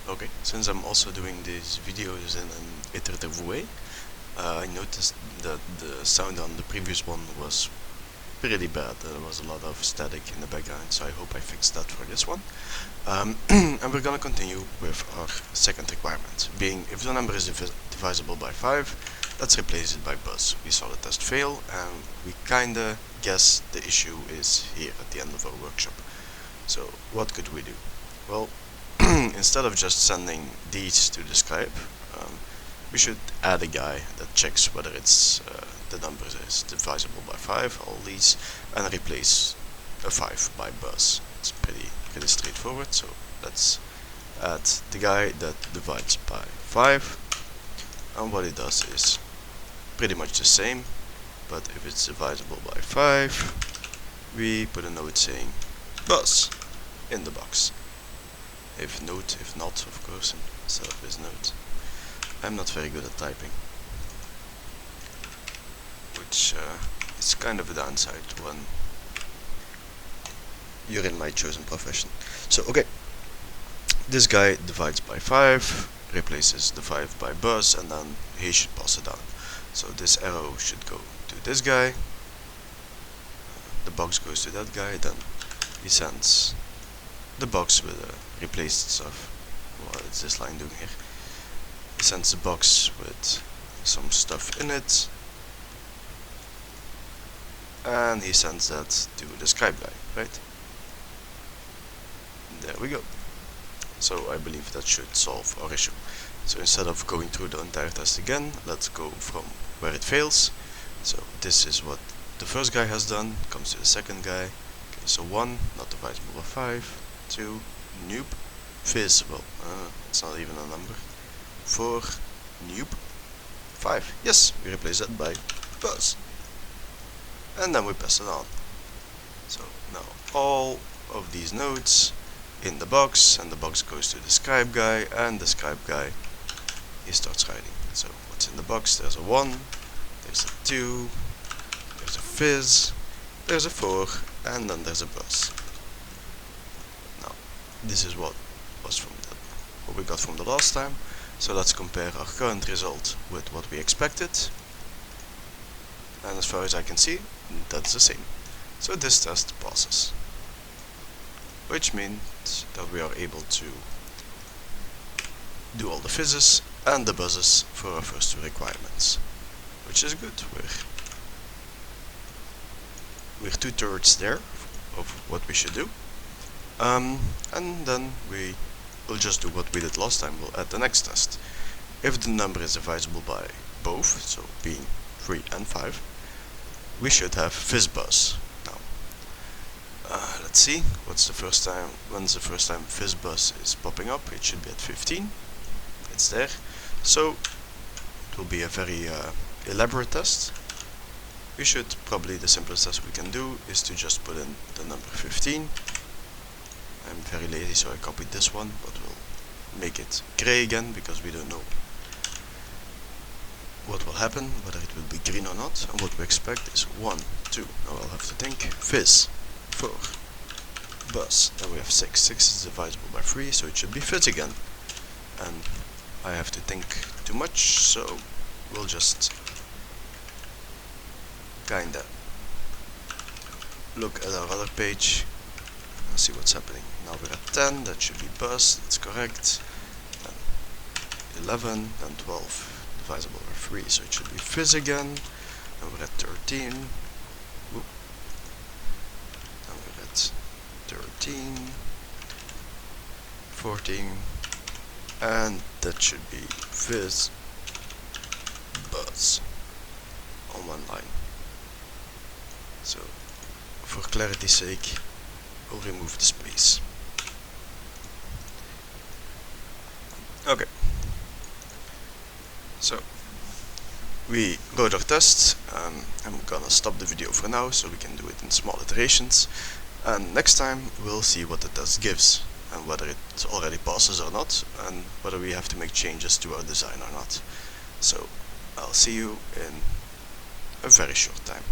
Okay, since I'm also doing these videos in an iterative way, I noticed that the sound on the previous one was pretty bad. There was a lot of static in the background, so I hope I fixed that for this one. And we're gonna continue with our second requirement, being if the number is divisible by 5, let's replace it by buzz. We saw the test fail, and we kinda guess the issue is here at the end of our workshop. So what could we do? Well, instead of just sending these to the scribe, we should add a guy that checks whether it's the number is divisible by 5, all these, and replace a 5 by buzz. It's pretty straightforward, so let's add the guy that divides by 5, and what it does is pretty much the same, but if it's divisible by 5, we put a note saying buzz in the box. If not, of course, instead of this note. I'm not very good at typing, which is kind of a downside when you're in my chosen profession. So, okay, this guy divides by 5, replaces the 5 by buzz, and then he should pass it down. So this arrow should go to this guy, the box goes to that guy, then he sends the box with replaced stuff. What is this line doing here? He sends the box with some stuff in it, and he sends that to the scribe guy, right? There we go. So I believe that should solve our issue. So instead of going through the entire test again, let's go from where it fails. So this is what the first guy has done, comes to the second guy. Okay, so 1, not divisible by 5, 2, nope, fizz, well, it's not even a number, 4, nope, 5, yes, we replace that by buzz, and then we pass it on. So now all of these nodes in the box, and the box goes to the scribe guy, and the scribe guy, he starts writing. So what's in the box? There's a 1, there's a 2, there's a fizz, there's a 4, and then there's a buzz. This is what we got from the last time. So let's compare our current result with what we expected. And as far as I can see, that's the same. So this test passes, which means that we are able to do all the fizzes and the buzzes for our first two requirements, which is good. We're 2/3 there of what we should do. And then we will just do what we did last time. We'll add the next test. If the number is divisible by both, so being 3 and 5, we should have FizzBuzz. Now, let's see, when's the first time FizzBuzz is popping up? It should be at 15. It's there. So it will be a very elaborate test. We should probably, the simplest test we can do is to just put in the number 15. I'm very lazy, so I copied this one, but we'll make it gray again because we don't know what will happen, whether it will be green or not. And what we expect is 1, 2, now I'll have to think, fizz, 4, buzz, then we have 6, 6 is divisible by 3, so it should be fizz again. And I have to think too much, so we'll just kinda look at our other page and see what's happening. Now we're at 10, that should be buzz, that's correct. Then 11, then 12, divisible by 3, so it should be fizz again. And we're at 13. Whoop. Then we're at 13, 14, and that should be fizz, buzz on one line. So for clarity's sake, we'll remove the space. Okay, so we wrote our test. I'm gonna stop the video for now so we can do it in small iterations, and next time we'll see what the test gives and whether it already passes or not, and whether we have to make changes to our design or not. So I'll see you in a very short time.